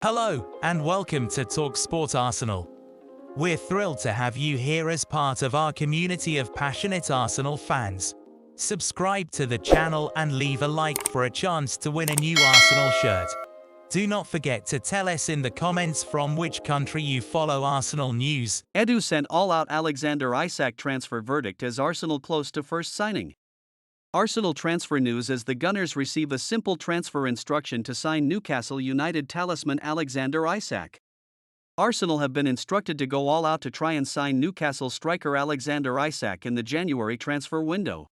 Hello, and welcome to Talk Sport Arsenal. We're thrilled to have you here as part of our community of passionate Arsenal fans. Subscribe to the channel and leave a like for a chance to win a new Arsenal shirt. Do not forget to tell us in the comments from which country you follow Arsenal news. Edu sent all-out Alexander Isak transfer verdict as Arsenal close to first signing. Arsenal transfer news as the Gunners receive a simple transfer instruction to sign Newcastle United talisman Alexander Isak. Arsenal have been instructed to go all out to try and sign Newcastle striker Alexander Isak in the January transfer window.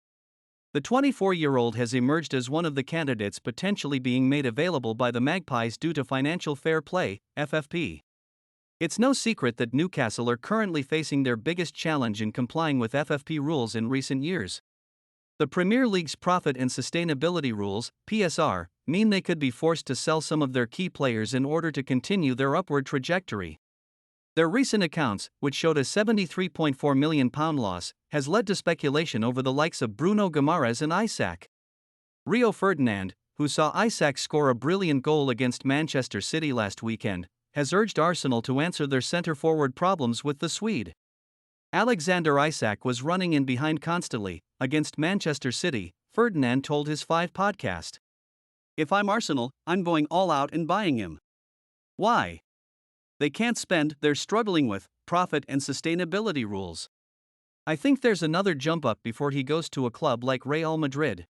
The 24-year-old has emerged as one of the candidates potentially being made available by the Magpies due to financial fair play, FFP. It's no secret that Newcastle are currently facing their biggest challenge in complying with FFP rules in recent years. The Premier League's profit and sustainability rules, PSR, mean they could be forced to sell some of their key players in order to continue their upward trajectory. Their recent accounts, which showed a £73.4 million loss, has led to speculation over the likes of Bruno Guimaraes and Isak. Rio Ferdinand, who saw Isak score a brilliant goal against Manchester City last weekend, has urged Arsenal to answer their centre-forward problems with the Swede. Alexander Isak was running in behind constantly against Manchester City, Ferdinand told his 5 podcast. "If I'm Arsenal, I'm going all out and buying him. Why? They can't spend, they're struggling with profit and sustainability rules. I think there's another jump up before he goes to a club like Real Madrid.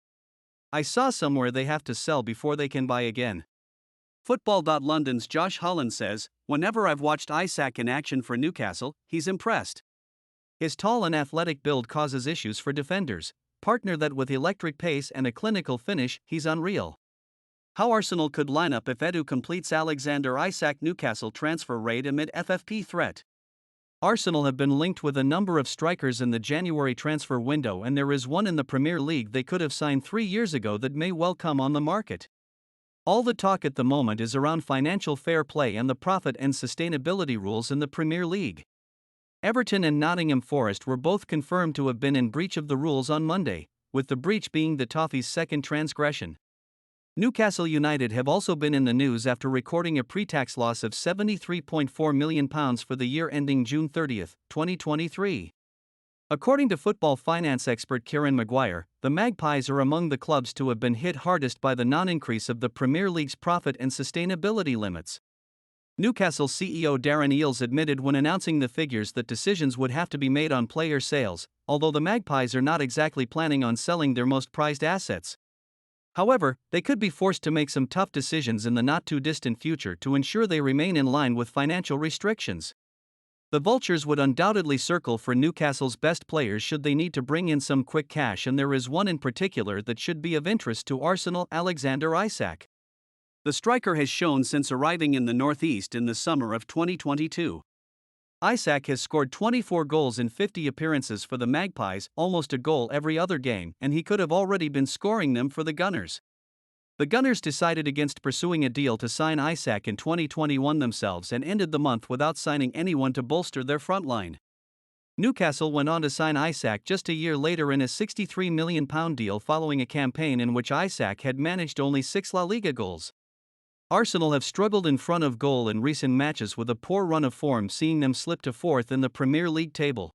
I saw somewhere they have to sell before they can buy again." Football.London's Josh Holland says, "Whenever I've watched Isak in action for Newcastle, he's impressed. His tall and athletic build causes issues for defenders. Partner that with electric pace and a clinical finish, he's unreal." How Arsenal could line up if Edu completes Alexander Isak Newcastle transfer raid amid FFP threat. Arsenal have been linked with a number of strikers in the January transfer window, and there is one in the Premier League they could have signed 3 years ago that may well come on the market. All the talk at the moment is around financial fair play and the profit and sustainability rules in the Premier League. Everton and Nottingham Forest were both confirmed to have been in breach of the rules on Monday, with the breach being the Toffees' second transgression. Newcastle United have also been in the news after recording a pre-tax loss of £73.4 million for the year ending June 30, 2023. According to football finance expert Kieran Maguire, the Magpies are among the clubs to have been hit hardest by the non-increase of the Premier League's profit and sustainability limits. Newcastle CEO Darren Eales admitted when announcing the figures that decisions would have to be made on player sales, although the Magpies are not exactly planning on selling their most prized assets. However, they could be forced to make some tough decisions in the not-too-distant future to ensure they remain in line with financial restrictions. The Vultures would undoubtedly circle for Newcastle's best players should they need to bring in some quick cash, and there is one in particular that should be of interest to Arsenal: Alexander Isak. The striker has shown since arriving in the Northeast in the summer of 2022. Isak has scored 24 goals in 50 appearances for the Magpies, almost a goal every other game, and he could have already been scoring them for the Gunners. The Gunners decided against pursuing a deal to sign Isak in 2021 themselves and ended the month without signing anyone to bolster their front line. Newcastle went on to sign Isak just a year later in a £63 million deal following a campaign in which Isak had managed only 6 La Liga goals. Arsenal have struggled in front of goal in recent matches, with a poor run of form seeing them slip to 4th in the Premier League table.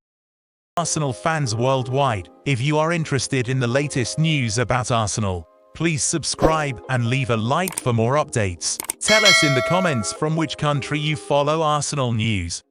Arsenal fans worldwide, if you are interested in the latest news about Arsenal, please subscribe and leave a like for more updates. Tell us in the comments from which country you follow Arsenal news.